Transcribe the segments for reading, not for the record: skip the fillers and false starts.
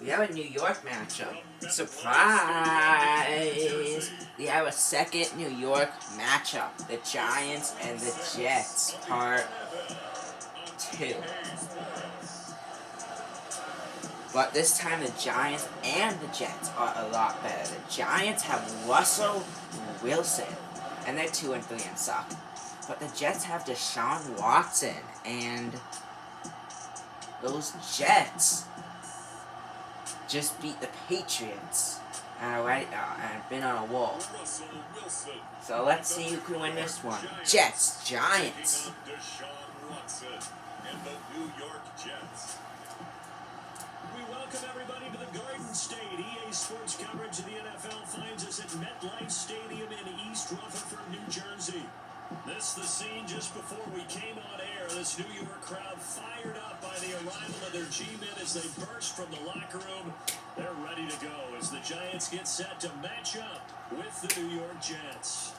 We have a New York matchup. Surprise! We have a second New York matchup. The Giants and the Jets, part 2. But this time the Giants and the Jets are a lot better. The Giants have Russell Wilson, and they're 2-3 and suck. But the Jets have Deshaun Watson, and those Jets just beat the Patriots and been on a wall. So let's see who can win this one. Jets, Giants. We welcome everybody to the Garden State. EA Sports coverage of the NFL finds us at MetLife Stadium in East Rutherford, New Jersey. This the scene just before we came on air. This New York crowd fired up by the arrival of their G-men as they burst from the locker room. They're ready to go as the Giants get set to match up with the New York Jets.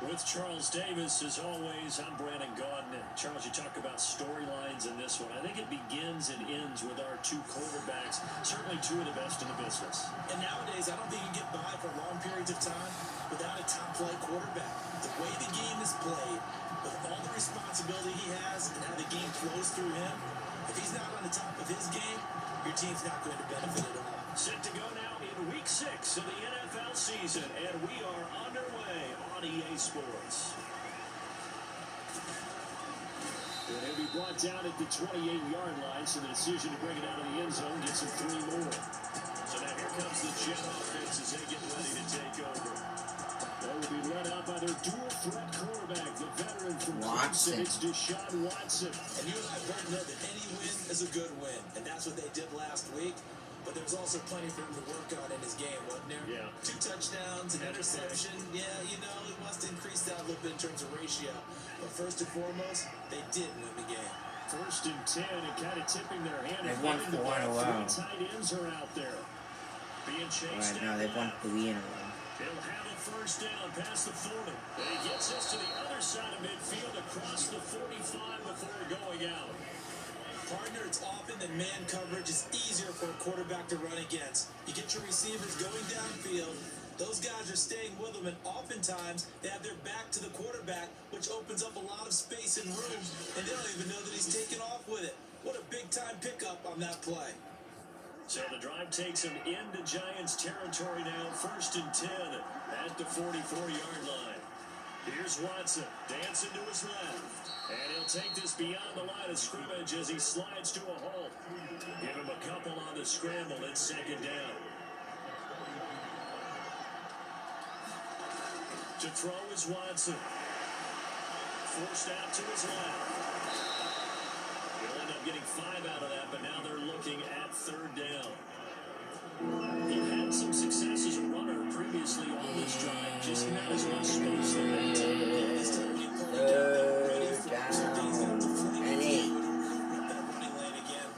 With Charles Davis, as always, I'm Brandon Gaudin. Charles, you talk about storylines in this one. I think it begins and ends with our two quarterbacks, certainly two of the best in the business. And nowadays, I don't think you can get by for long periods of time without a top-flight quarterback. The way the game is played, with all the responsibility he has and how the game flows through him, if he's not on the top of his game, your team's not going to benefit at all. Set to go now in Week 6 of the NFL season, and we are underway on EA Sports. And he'll be brought down at the 28-yard line, so the decision to bring it out of the end zone gets him 3 more. So now here comes the Jet offense as they get ready to take over. They will be led out by their dual-threat quarterback, the veteran from Clemson. It's Deshaun Watson. And you and I both know that any win is a good win, and that's what they did last week. But there's also plenty for him to work on in his game, wasn't there? Yeah. 2 touchdowns, an interception. Yeah, you know, he wants to increase that a little bit in terms of ratio. But first and foremost, they did win the game. 1st and 10 and kind of tipping their hand. They've won 4 in a row. 3 tight ends are out there. Being chased Right now, they've won 3 in a row. He'll have a 1st down past the 40. And he gets us to the other side of midfield across the 45 before going out. Partner, it's often that man coverage is easier for a quarterback to run against. You get your receivers going downfield, those guys are staying with them, and oftentimes they have their back to the quarterback, which opens up a lot of space and room, and they don't even know that he's taking off with it. What a big-time pickup on that play. So the drive takes him into Giants territory now, 1st and 10 at the 44-yard line. Here's Watson, dancing to his left. And he'll take this beyond the line of scrimmage as he slides to a halt. Give him a couple on the scramble. It's 2nd down. To throw is Watson. Forced out to his left. He'll end up getting 5 out of that, but now they're looking at 3rd down. He had some success as a runner previously on this drive, just not as much space to maintain. This time he pulled it down, ready for some things that the flank team with that running lane again.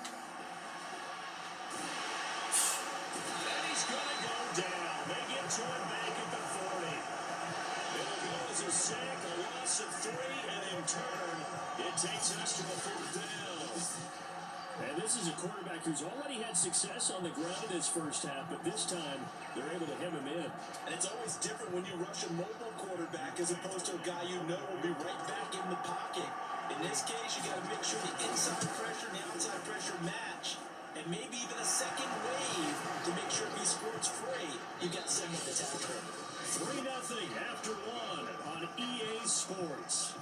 And he's going to go down. They get to him back at the 40. It'll go as a sack, a loss of 3, and in turn, it takes us to a 4th down. And this is a quarterback who's already had success on the ground in his first half, but this time they're able to hem him in. And it's always different when you rush a mobile quarterback as opposed to a guy you know will be right back in the pocket. In this case, you got to make sure the inside pressure and the outside pressure match, and maybe even a second wave to make sure if he squirts free, you got someone to tackle him. 3-0 after 1 on EA Sports.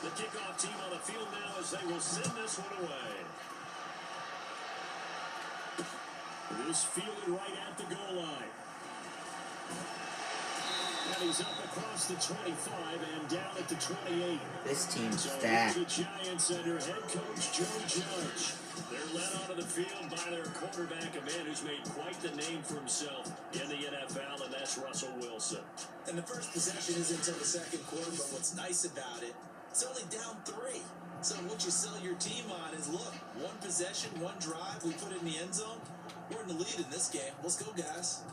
The kickoff team on the field now as they will send this one away. This fielded right at the goal line. And he's up across the 25 and down at the 28. This team's So stacked. the Giants under head coach Joe Judge. They're led onto the field by their quarterback, a man who's made quite the name for himself in the NFL, and that's Russell Wilson. And the first possession isn't until the second quarter, but what's nice about it, it's only down 3. So what you sell your team on is, look, one possession, one drive, we put it in the end zone. We're in the lead in this game. Let's go, guys.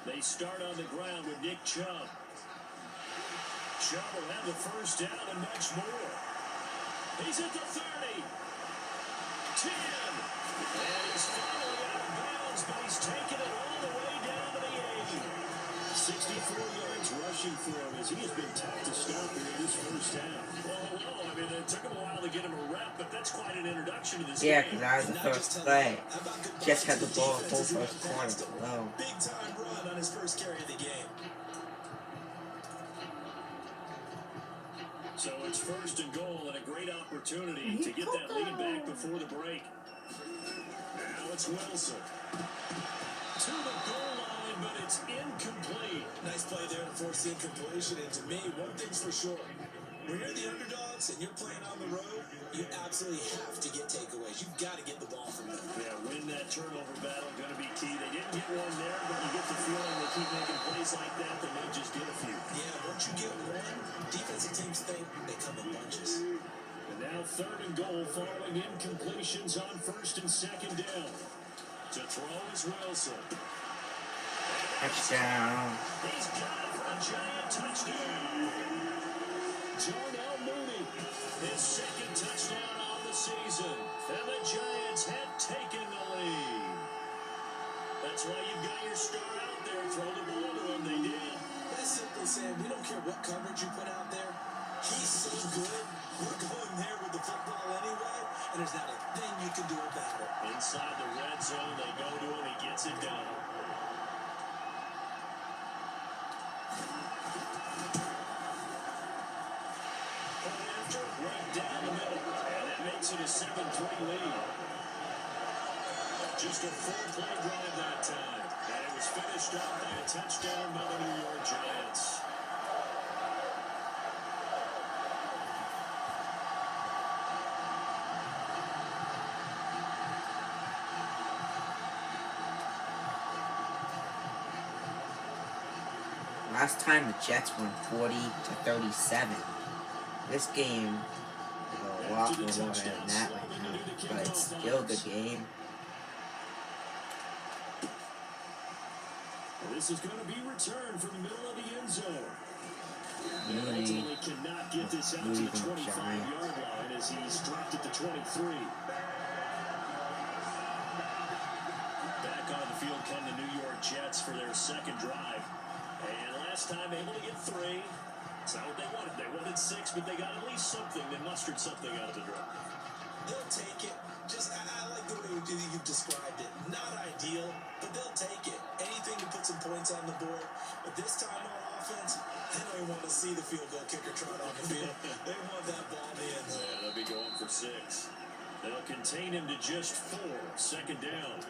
They start on the ground with Nick Chubb. Chubb will have the first down and much more. He's at the 30. 10. And he's finally out of bounds, but he's taken it all the way down to the 80. 64 yards rushing for him as he has been tough to stop here in this first half. Well, hello. I mean, it took him a while to get him a rep, but that's quite an introduction to this Yeah, game. because that was the first play. Just had the ball full first quarter. Low. Big time run on his first carry of the game. So it's first and goal and a great opportunity to get that lead back before the break. Now it's Wilson. To the goal line, but it's incomplete. Nice play there to force the incompletion. And to me, one thing's for sure. When you're the underdogs and you're playing on the road, you absolutely have to get takeaways. You've got to get the ball from them. Yeah, win that turnover battle, going to be key. They didn't get one there, but you get the feeling they keep making plays like that, they might just get a few. Yeah, once you get one, defensive teams think they come in bunches. And now third and goal following incompletions on first and second down. To throw is Wilson. Touchdown. He's got it for a giant touchdown. Darnell Mooney, his second touchdown on the season. And the Giants have taken the lead. That's why you've got your star out there. Throw the ball to him. They did. That's simply saying we don't care what coverage you put out there. He's so good. We're going there with the football anyway, and there's not a thing you can do about it. Inside the red zone, they go to him. He gets it done. Right down the middle, and that makes it a 7-3 lead. Just a full-play drive that time, and it was finished off by a touchdown by the New York Giants. Last time the Jets won 40-37. This game is a lot more than that right now, but it's still a good game. This is going to be returned from the middle of the end zone. Mooney Ultimately cannot get this out to the 25-yard line as he's dropped at the 23. Back on the field come the New York Jets for their second drive. And last time able to get 3. It's not what they wanted. They wanted 6, but they got at least something. They mustered something out of the drive. They'll take it. I like the way you've described it. Not ideal, but they'll take it. Anything to put some points on the board. But this time on offense, they don't even want to see the field goal kicker trot on the field. They want that ball in the end zone. Yeah, they'll be going for 6. They'll contain him to just 4. Second down.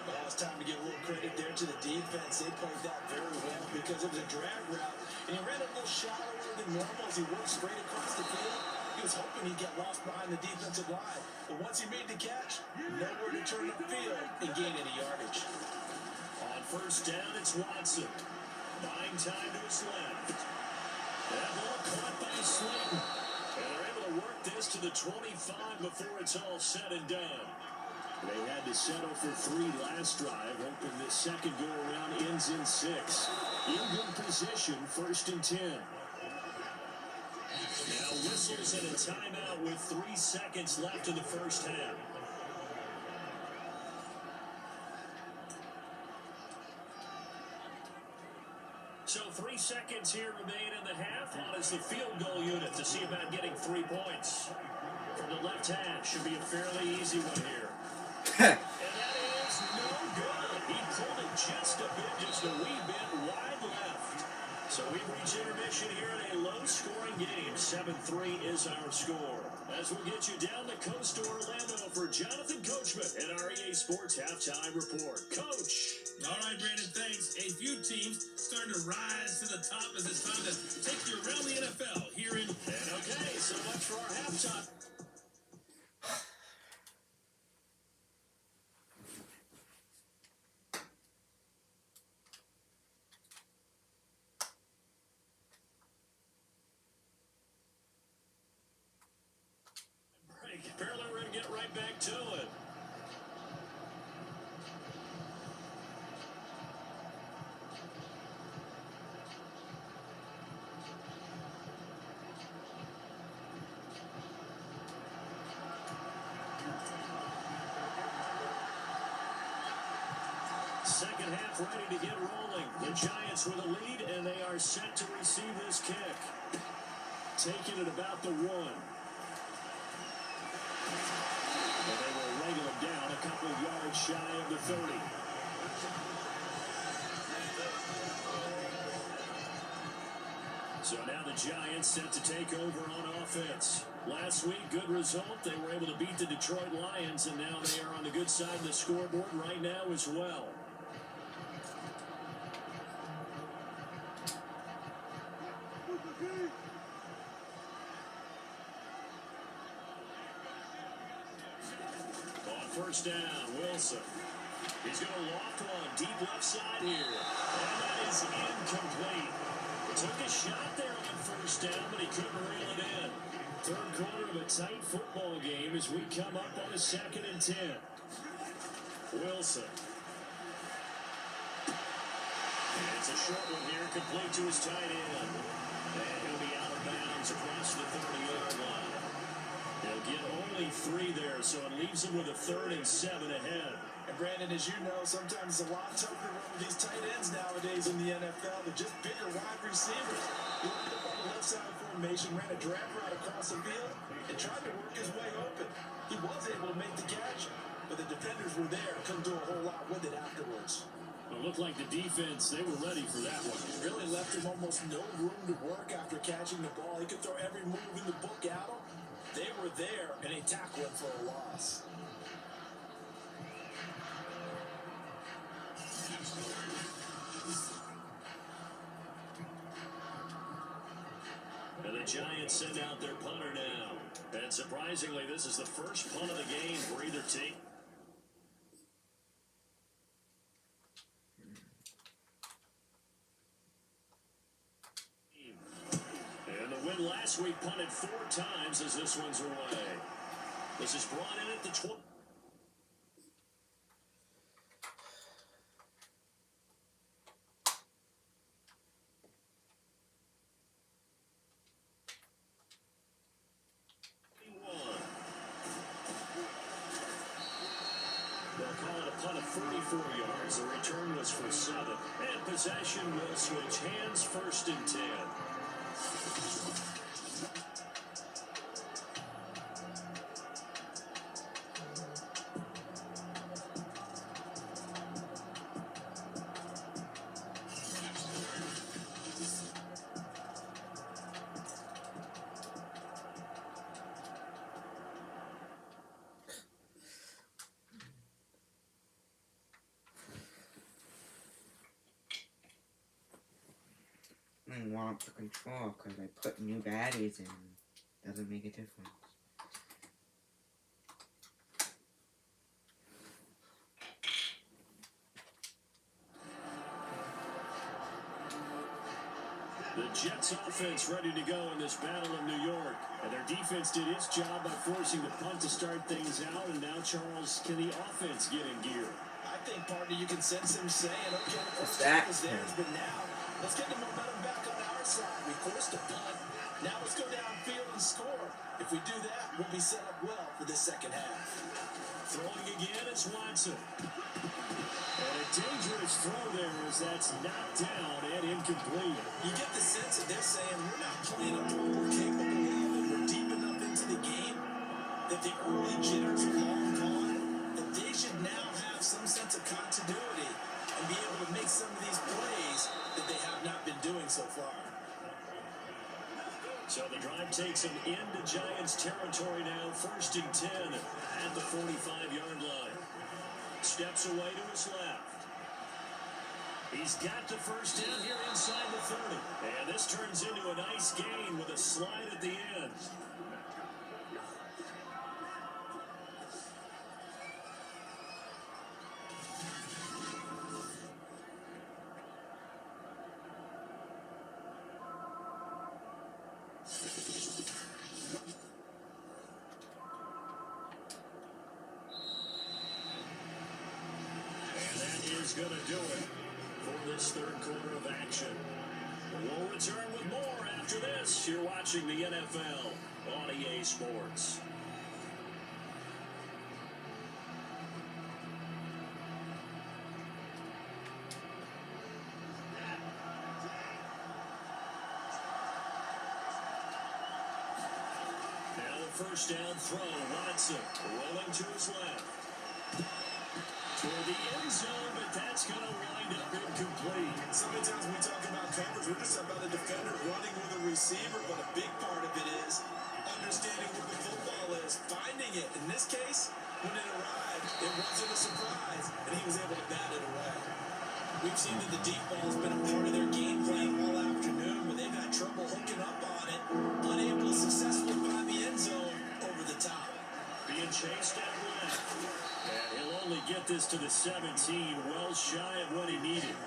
Well, it's time to give a little credit there to the defense. They played that very well because it was a drag route. And he ran a little shallower than normal as he worked straight across the field. He was hoping he'd get lost behind the defensive line. But once he made the catch, nowhere to turn upfield and gain any yardage. On first down, it's Watson. Buying time to his left. That ball caught by Slayton. And they're able to work this to the 25 before it's all said and done. They had to settle for 3 last drive, hoping this second go-around ends in 6. In good position, first and 10. Now whistles and a timeout with 3 seconds left in the first half. So 3 seconds here remain in the half. On is the field goal unit to see about getting 3 points. From the left hash, should be a fairly easy one here. And that is no good. He pulled it just a bit, just a wee bit wide left. So we've reached intermission here in a low-scoring game. 7-3 is our score. As we'll get you down the coast to Orlando for Jonathan Coachman and our EA Sports Halftime Report. Coach. All right, Brandon, thanks. A few teams starting to rise to the top as it's time to take you around the NFL here in... And okay, so much for our halftime. Apparently we're going to get right back to it. Second half ready to get rolling. The Giants with a lead, and they are set to receive this kick. Taking it about the 1. And they will wrangle him down a couple of yards shy of the 30. So now the Giants set to take over on offense. Last week, good result. They were able to beat the Detroit Lions, and now they are on the good side of the scoreboard right now as well. First down, Wilson. He's going to loft one deep left side here. And that is incomplete. Took a shot there on first down, but he couldn't reel it in. Third quarter of a tight football game as we come up on a 2nd and 10. Wilson. And it's a short one here, complete to his tight end. And he'll be out of bounds across the 30-yard line. He'll get only 3 there, so it leaves him with a 3rd and 7 ahead. And Brandon, as you know, sometimes it's a lot tougher to run with these tight ends nowadays in the NFL. They're just bigger wide receivers. He lined up on the left side of the formation, ran a drag route across the field, and tried to work his way open. He was able to make the catch, but the defenders were there, couldn't do a whole lot with it afterwards. It looked like the defense, they were ready for that one. Really left him almost no room to work after catching the ball. He could throw every move in the book at him. They were there, and he tackled him for a loss. And the Giants send out their punter now. And surprisingly, this is the first punt of the game for either team. And the win last week punted 4 times as this one's away. This is brought in at the 20. They'll call it a punt of 34 yards. The return was for 7. And possession will switch hands, 1st and 10. I want the control because I put new batteries in. Doesn't make a difference. The Jets offense ready to go in this battle of New York. And their defense did its job by forcing the punt to start things out. And now, Charles, can the offense get in gear? I think, partner, you can sense him saying, okay, the What's first that? half is theirs, but now let's get the momentum back on our side. We forced a punt. Now let's go downfield and score. If we do that, we'll be set up well for this second half. Throwing again is Watson. And a dangerous throw there as that's knocked down and incomplete. You get the sense that they're saying we're not playing up to what we're capable of, and we're deep enough into the game that the early jitters are long gone, that they should now have some sense of continuity and be able to make some of these plays that they have not been doing so far. So the drive takes him into Giants territory now. 1st and 10 at the 45-yard line. Steps away to his left. He's got the first down here inside the 30. And this turns into a nice gain with a slide at the end. Going to do it for this 3rd quarter of action. We'll return with more after this. You're watching the NFL on EA Sports. Now the first down throw. Watson rolling to his left. For the end zone, but that's going to wind up incomplete. So many times we talk about coverage, we're just about a defender running with a receiver, but a big part of it is understanding where the football is, finding it. In this case, when it arrived, it wasn't a surprise, and he was able to bat it away. We've seen that the deep ball has been a part of their game plan all afternoon, but they've had trouble hooking up on it, unable to successfully find the end zone over the top. Being chased out left. And he'll only get this to the 17, well shy of what he needed.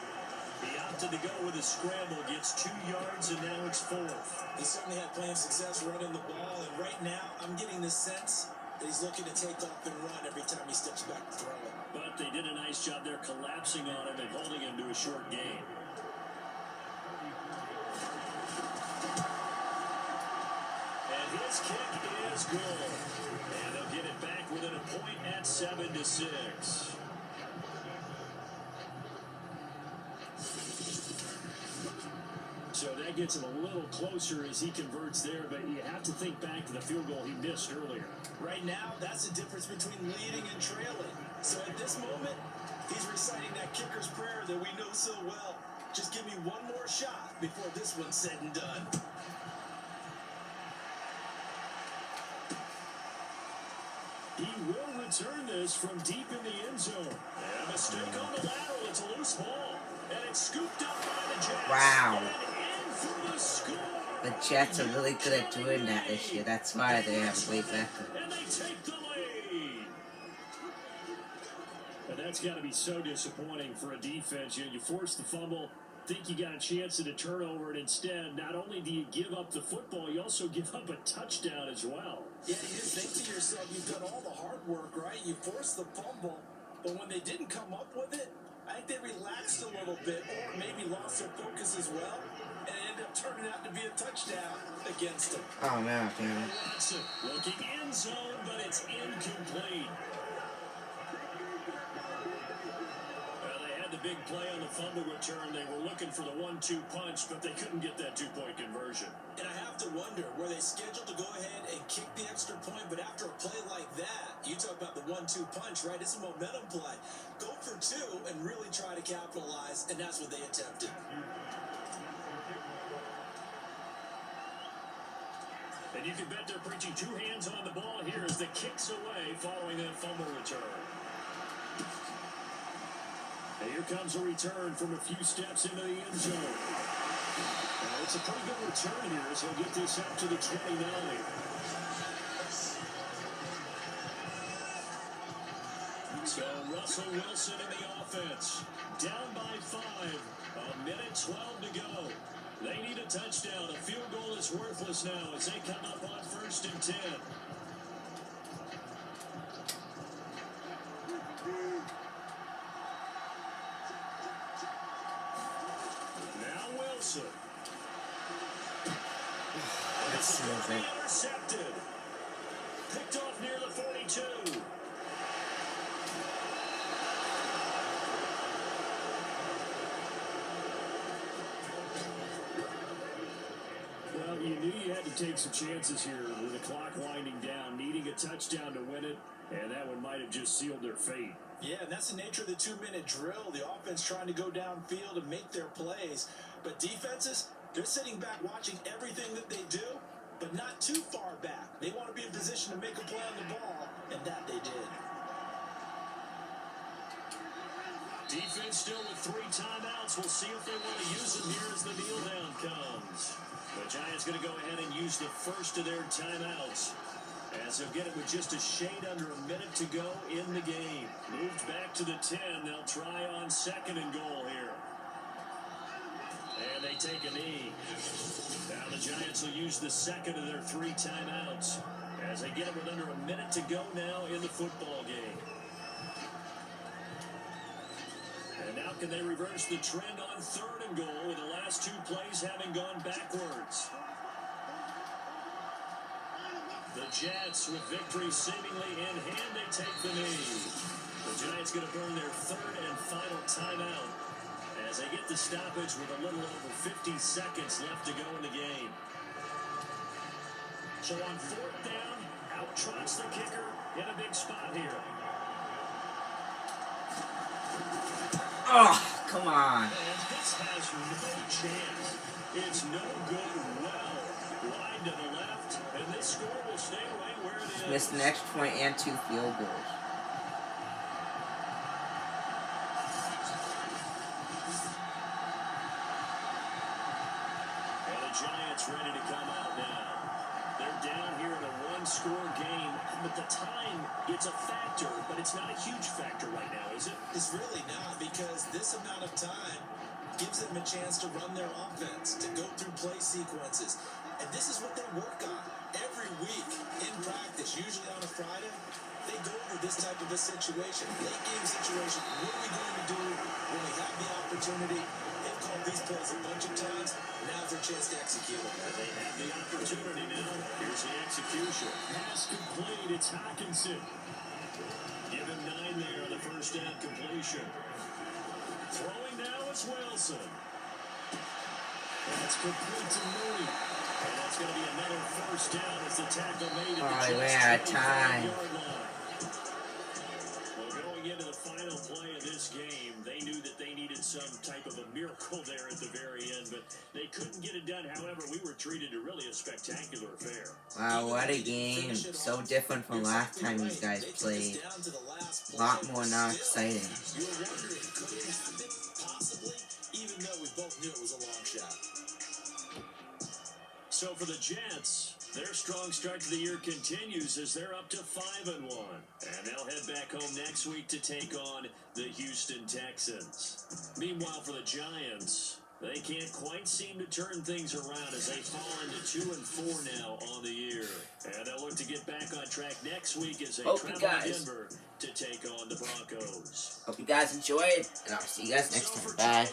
He opted to go with a scramble, gets 2 yards, and now it's 4th. He certainly had plenty of success running the ball, and right now I'm getting the sense that he's looking to take off and run every time he steps back to throw it. But they did a nice job there collapsing on him and holding him to a short gain. And his kick is good. And they'll get it back within a point at 7-6. So that gets him a little closer as he converts there, but you have to think back to the field goal he missed earlier. Right now, that's the difference between leading and trailing. So at this moment, he's reciting that kicker's prayer that we know so well. Just give me one more shot before this one's said and done. He will return this from deep in the end zone. And a mistake on the lateral. It's a loose ball. And it's scooped up by the Jets. Wow. And in for the score. The Jets are really good at doing that this year. That's why they have a great record. And they take the lead. And that's got to be so disappointing for a defense. You force the fumble, think you got a chance at a turnover, and instead, not only do you give up the football, you also give up a touchdown as well. Yeah, you just think to yourself, you've done all the hard work, right? You forced the fumble, but when they didn't come up with it, I think they relaxed a little bit, or maybe lost their focus as well, and it ended up turning out to be a touchdown against them. Oh, man, man. Watson looking end zone, but it's incomplete. Well, they had the big play on the fumble return. They were looking for the 1-2 punch, but they couldn't get that 2-point conversion. And I have to wonder, were they scheduled to go ahead and kick the extra point, but after a play like that, you talk about the 1-2 punch, right? It's a momentum play. Go for 2 and really try to capitalize, and that's what they attempted. And you can bet they're preaching 2 hands on the ball here as the kick's away following that fumble return. And here comes a return from a few steps into the end zone. It's a pretty good return here as he'll get this up to the 29. So Russell Wilson in the offense. Down by 5. 1:12 to go. They need a touchdown. A field goal is worthless now as they come up on 1st and 10. Now Wilson. That's moving. Intercepted. Picked off near the 42. Well, you knew you had to take some chances here with the clock winding down, needing a touchdown to win it, and that one might have just sealed their fate. Yeah, and that's the nature of the 2-minute drill. The offense trying to go downfield and make their plays. But defenses, they're sitting back watching everything that they do, but not too far back. They want to be in position to make a play on the ball, and that they did. Defense still with 3 timeouts. We'll see if they want to use them here as the kneel down comes. The Giants going to go ahead and use the first of their timeouts, as they'll get it with just a shade under a minute to go in the game. Moved back to the 10. They'll try on 2nd and goal here. And they take a knee. Now the Giants will use the second of their 3 timeouts, as they get it with under a minute to go now in the football game. And now can they reverse the trend on 3rd and goal, with the last 2 plays having gone backwards? The Jets, with victory seemingly in hand, they take the knee. The Giants going to burn their 3rd and final timeout, as they get the stoppage with a little over 50 seconds left to go in the game. So on 4th down, out trots the kicker in a big spot here. Oh, come on. And this has no chance. It's no good. Well, wide to the left, and this score will stay right where it is. Missed an extra point and 2 field goals. And the Giants ready to come out now. They're down here in a 1-score game, but the time, it's a factor, but it's not a huge factor right now, is it? It's really not, because this amount of time gives them a chance to run their offense, to go through play sequences. And this is what they work on every week in practice, usually on a Friday. They go over this type of a situation, late game situation. What are we going to do when we have the opportunity? They've called these plays a bunch of times. Now's their chance to execute them. And they have the opportunity now. Here's the execution. Pass complete. It's Hockenson. Give him 9 there on the first down completion. Throwing now is Wilson. That's complete to Mooney. And that's going to be another first down as the tackle made at the Oh, we're out of time. Well, going into the final play of this game, they knew that they needed some type of a miracle there at the very end, but they couldn't get it done. However, we were treated to really a spectacular affair. Wow, what a game. So different from last time these guys played. A lot more now exciting. You were wondering, could it happen? Possibly, even though we both knew it was a long shot. So for the Jets, their strong start to the year continues as they're up to 5-1. And they'll head back home next week to take on the Houston Texans. Meanwhile, for the Giants, they can't quite seem to turn things around as they fall into 2-4 now on the year. And they'll look to get back on track next week as they travel to Denver to take on the Broncos. Hope you guys enjoyed, and I'll see you guys next time. Bye.